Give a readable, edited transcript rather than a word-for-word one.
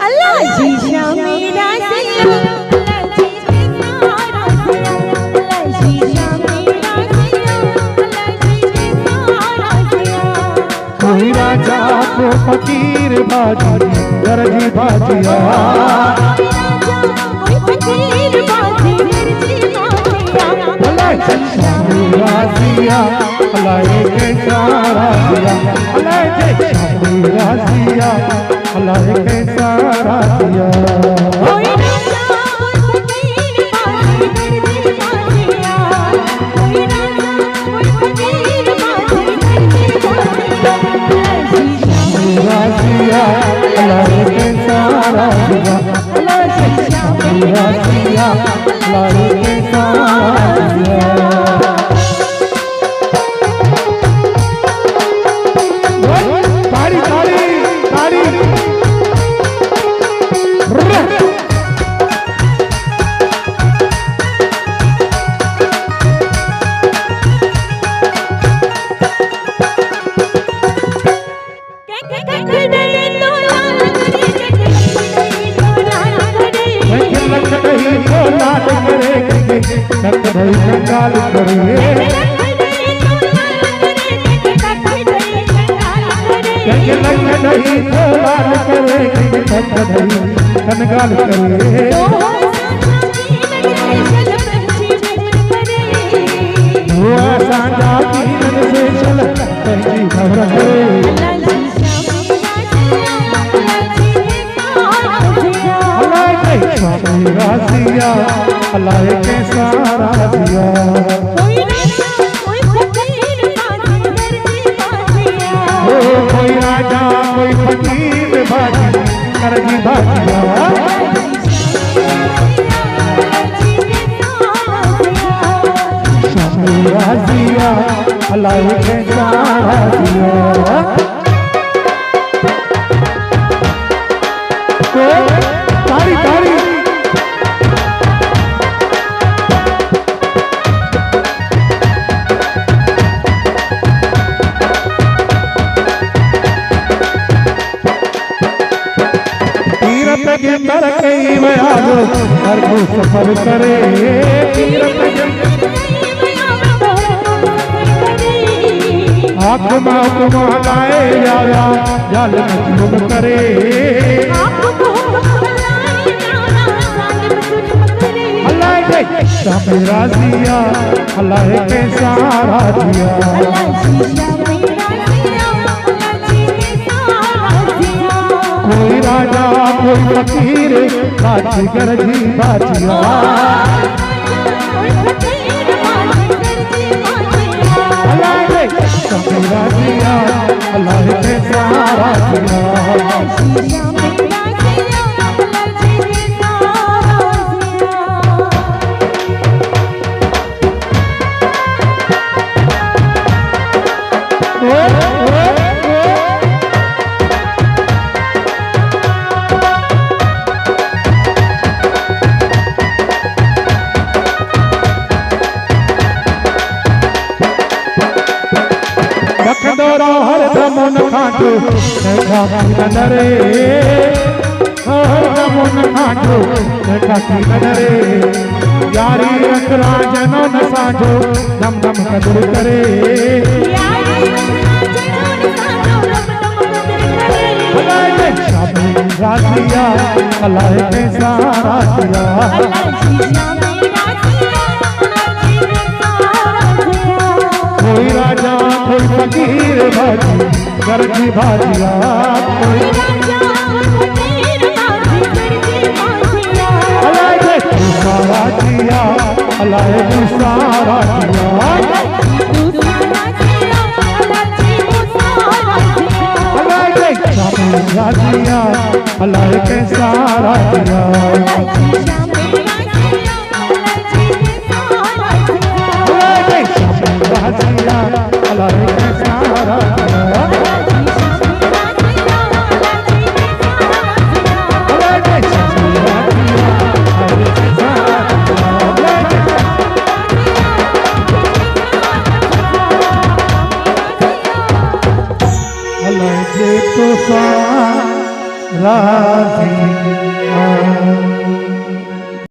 अल्लाह शीशा मेरा सिया अल्लाह जी के सारा सिया अल्लाह शीशा मेरा सिया अल्लाह जी के सारा सिया कोई राजा को फकीर बाजी दर्जी बाजिया कोई फकीर बाजी दर्जी बाजिया अल्लाह शीशा मेरा सिया अल्लाह के सारा सिया अल्लाह शीशा मेरा सिया अल्लाह के सारा सिया कोई राजा कोई फकीर बाजी दर्जी बाजिया कोई राजा कोई फकीर बाजी दर्जी बाजिया मेरा सिया अल्लाह के सारा सिया अल्लाह शीशा मेरा सिया अल्लाह के सारा सिया ताड़ी ताड़ी ताड़ी कंगाल करे नहीं तो लाल करे कंगाल करे वो सांझा कीन से चल तेरी खबर करे मेरा सिया अल्लाह के सारा सिया कोई राजा कोई फकीर बाजी करजी बाजिया मेरा सिया अल्लाह के सारा सिया तारी तारी गिंदर कई बयालो हर को सफर करे आँख में लाए यारा जाल मजलूम करे अल्लाह के मेरा सिया अल्लाह के सारा सिया कोई राजा कोई फकीर बाजी गरजी बाजिया अल्लाह मेरा सिया अल्लाह के सारा सिया हर दमन खाटो नरे हर दमन खाटो नरे यारी रखरा जनो न साजो दम दम कदर करे रासिया अल्लाह के सारा सिया कोई राजा कोई फकीर बाजी गरजी बाजिया अल्लाह के सारा सिया अल्लाह के सारा सिया अल्लाह के सारा अल्लाह के सारा सिया तो सारा राजी